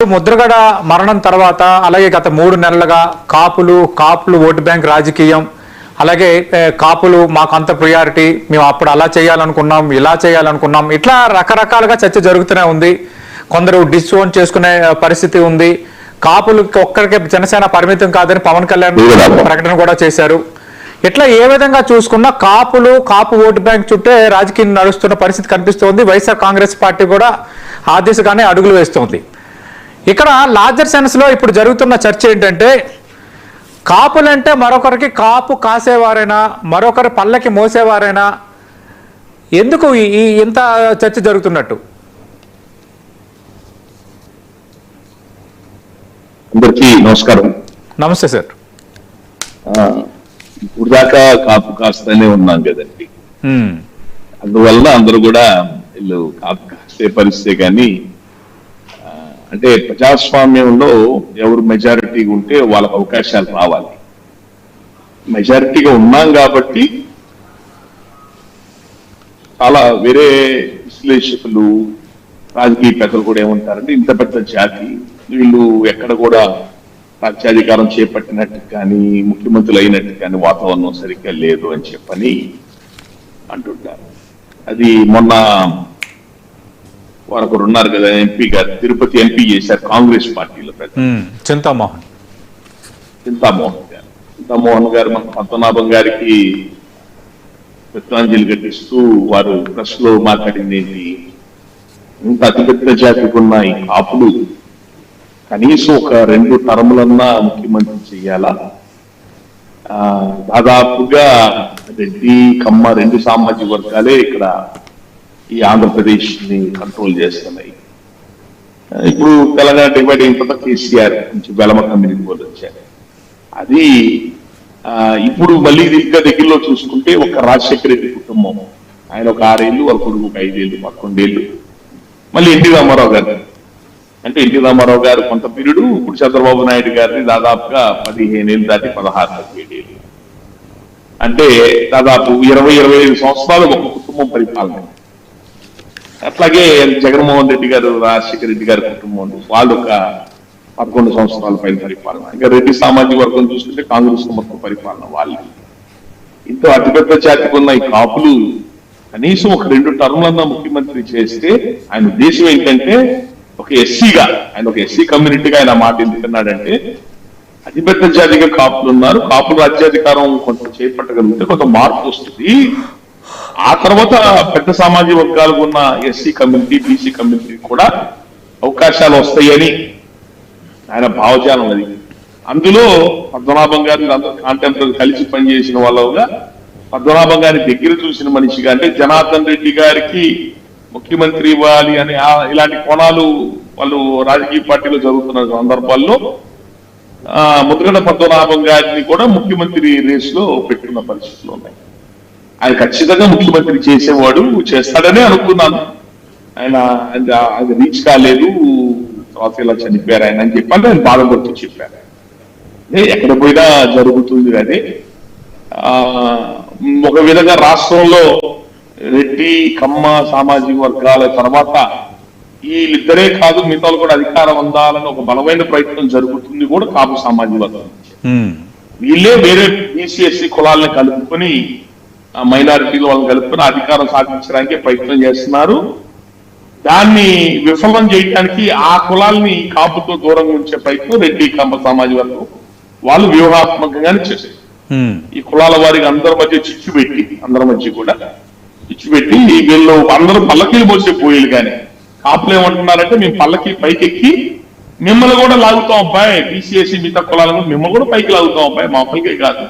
ముద్రగడ మరణం తర్వాత అలాగే గత 3 నెలలుగా కాపులు ఓటు బ్యాంక్ రాజకీయం అలాగే కాపులు మాకు అంత ప్రియారిటీ మేము అప్పుడు అలా చేయాలనుకున్నాం ఇలా చేయాలనుకున్నాం ఇట్లా రకరకాలుగా చర్చ జరుగుతూనే ఉంది. కొందరు డిస్ఓన్ చేసుకునే పరిస్థితి ఉంది. కాపులకు ఒక్కరికే జనసేన పరిమితం కాదని పవన్ కళ్యాణ్ ప్రకటన కూడా చేశారు. ఇట్లా ఏ విధంగా చూసుకున్నా కాపు ఓటు బ్యాంక్ చుట్టే రాజకీయం నడుస్తున్న పరిస్థితి కనిపిస్తోంది. వైఎస్ఆర్ కాంగ్రెస్ పార్టీ కూడా ఆ దిశగానే అడుగులు వేస్తోంది. ఇక్కడ లార్జర్ సెన్స్ లో ఇప్పుడు జరుగుతున్న చర్చ ఏంటంటే కాపులంటే మరొకరికి కాపు కాసేవారైనా మరొకరి పల్లకి మోసేవారైనా ఎందుకు ఈ ఇంత చర్చ జరుగుతున్నట్టు? అందరికీ నమస్కారం. నమస్తే సార్. ఇప్పుడు దాకా కాపు కాస్తూనే ఉన్నాం కదండి. అందువల్ల అందరూ కూడా వీళ్ళు కాపు కాసే పరిస్థితే కానీ అంటే ప్రజాస్వామ్యంలో ఎవరు మెజారిటీగా ఉంటే వాళ్ళకు అవకాశాలు రావాలి. మెజారిటీగా ఉన్నాం కాబట్టి చాలా వేరే విశ్లేషకులు రాజకీయ పెద్దలు కూడా ఏమంటారంటే ఇంత పెద్ద జాతి వీళ్ళు ఎక్కడ కూడా రాజ్యాధికారం చేపట్టినట్టు కానీ ముఖ్యమంత్రులు అయినట్టు కానీ వాతావరణం సరిగ్గా లేదు అని చెప్పని అంటుంటారు. అది మొన్న వారు ఒకరు ఉన్నారు కదా ఎంపీ గారు, తిరుపతి ఎంపీ చేశారు కాంగ్రెస్ పార్టీలో చింతామోహన్ గారు మన పద్మనాభం గారికి శ్రద్ధాంజలి ఘటిస్తూ వారు ప్రెస్ లో మాట్లాడింది ఏంటి, ఇంత అతిపెద్ద జాతికి ఉన్న ఈ కాపులు కనీసం ఒక 2 టర్ములన్నా ముఖ్యమంత్రి చెయ్యాలా, దాదాపుగా రెడ్డి కమ్మ 2 సామాజిక వర్గాలే ఇక్కడ ఈ ఆంధ్రప్రదేశ్ ని కంట్రోల్ చేస్తున్నాయి. ఇప్పుడు తెలంగాణ డివైడ్ అయిన తర్వాత కేసీఆర్ నుంచి బెలమ కమ్యూనిటీ వాళ్ళు వచ్చారు. అది ఇప్పుడు మళ్ళీ దగ్గరలో చూసుకుంటే ఒక రాజశేఖర రెడ్డి కుటుంబం, ఆయన ఒక 6 ఏళ్ళు, వాళ్ళ కొడుకు ఒక 5 ఏళ్ళు 11 ఏళ్ళు, మళ్ళీ ఎన్టీ రామారావు గారు అంటే ఎన్టీ రామారావు గారు కొంత పీరియడ్, ఇప్పుడు చంద్రబాబు నాయుడు గారిని దాదాపుగా 15 ఏళ్ళు దాటి 16-17 ఏళ్ళు, అంటే దాదాపు 20-25 సంవత్సరాలు ఒక కుటుంబం పరిపాలన. అట్లాగే జగన్మోహన్ రెడ్డి గారు రాజశేఖర రెడ్డి గారి కుటుంబం వాళ్ళు ఒక 11 సంవత్సరాల పైన పరిపాలన. ఇంకా రెడ్డి సామాజిక వర్గం చూసుకుంటే కాంగ్రెస్ మొత్తం పరిపాలన వాళ్ళు. ఇంత అతిపెద్ద జాతికి ఉన్న ఈ కాపులు కనీసం ఒక 2 టర్ములన్నా ముఖ్యమంత్రి చేస్తే ఆయన ఉద్దేశం ఏంటంటే ఒక ఎస్సీగా, ఆయన ఒక ఎస్సీ కమ్యూనిటీగా ఆయన మాట ఎందుకన్నాడంటే అతిపెద్ద జాతిగా కాపులు ఉన్నారు, కాపులు రాజ్యాధికారం కొంత చేపట్టగలిగితే కొంత మార్పు వస్తుంది, ఆ తర్వాత పెద్ద సామాజిక వర్గాలకు ఉన్న ఎస్సీ కమ్యూనిటీ బీసీ కమ్యూనిటీ కూడా అవకాశాలు వస్తాయని ఆయన భావజాలం. అది అందులో పద్మనాభం గారిని అందరూ కాంటెంపరీ కలిసి పనిచేసిన వాళ్ళగా పద్మనాభం గారి దగ్గర చూసిన మనిషిగా, అంటే జనార్దన్ రెడ్డి గారికి ముఖ్యమంత్రి ఇవ్వాలి అని ఇలాంటి కోణాలు వాళ్ళు రాజకీయ పార్టీలో జరుగుతున్న సందర్భాల్లో ముద్రగడ పద్మనాభం గారిని కూడా ముఖ్యమంత్రి రేస్ లో పెట్టుకున్న పరిస్థితులు ఉన్నాయి. ఆయన ఖచ్చితంగా ముఖ్యమంత్రి చేసేవాడు, చేస్తాడనే అనుకున్నాను. ఆయన అది రీచ్ కాలేదు, తర్వాత ఇలా చనిపోయారు ఆయన అని చెప్పి ఆయన బాధపడుతూ చెప్పారు. ఎక్కడ పోయినా జరుగుతుంది. అదే ఒక విధంగా రాష్ట్రంలో రెడ్డి కమ్మ సామాజిక వర్గాల తర్వాత వీళ్ళిద్దరే కాదు మిగతా కూడా అధికారం అందాలని ఒక బలమైన ప్రయత్నం జరుగుతుంది కూడా కాపు సామాజిక వర్గం. వీళ్ళే వేరే బీసీఎస్సీ కులాలను కలుపుకొని మైనారిటీలు వాళ్ళని కలుపుకొని అధికారం సాధించడానికి ప్రయత్నం చేస్తున్నారు. దాన్ని విఫలం చేయడానికి ఆ కులాల్ని కాపుతో దూరంగా ఉంచే ప్రయత్నం రెడ్డి కమ్మ సామాజిక వర్గం వాళ్ళు వ్యూహాత్మకంగానే చేశారు. ఈ కులాల వారికి అందరి మధ్య అందరి మధ్య కూడా చిచ్చు పెట్టి వీళ్ళు అందరూ పల్లకీలు మోసే పోయేలు. కానీ కాపులు ఏమంటున్నారంటే మేము పల్లకి పైకెక్కి మిమ్మల్ని కూడా లాగుతాం అబ్బాయి, బీసీఎస్సీ మిగతా కులాలను మిమ్మల్ని కూడా పైకి లాగుతాం అబ్బాయి, మా పైకే కాదు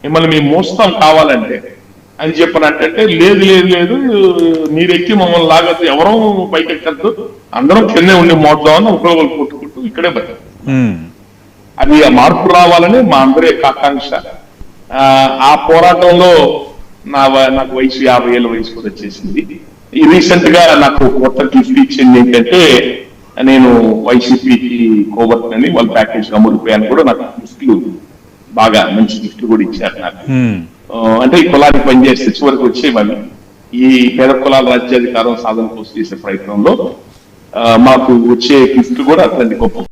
మిమ్మల్ని మేము మోస్తాం కావాలంటే అని చెప్పనంటే లేదు లేదు లేదు మీరు ఎక్కి మమ్మల్ని లాగద్దు, ఎవరో పైకి ఎక్కద్దు, అందరం కిందే ఉండి మోద్దామని ఒకరు కొట్టుకుంటూ ఇక్కడే బతారు. అది ఆ మార్పు రావాలని మా అందరి ఆకాంక్ష. ఆ పోరాటంలో నాకు వయసు 50 ఏళ్ళ వయసు కూడా వచ్చేసింది. ఈ రీసెంట్ గా నాకు కొత్త గిఫ్ట్ ఇచ్చింది ఏంటంటే నేను వైసీపీకి కోబర్తని వాళ్ళ ప్యాకేజ్ అమ్ముడిపోయాను కూడా నాకు గిఫ్ట్లు బాగా మంచి గిఫ్ట్లు కూడా ఇచ్చారు నాకు. అంటే ఈ కులానికి పనిచేస్తే చివరికి వచ్చేవాళ్ళు ఈ పేద కులాల రాజ్యాధికారం సాధన కోసం చేసే ప్రయత్నంలో మాకు వచ్చే గిఫ్ట్ కూడా అట్లాంటి గొప్ప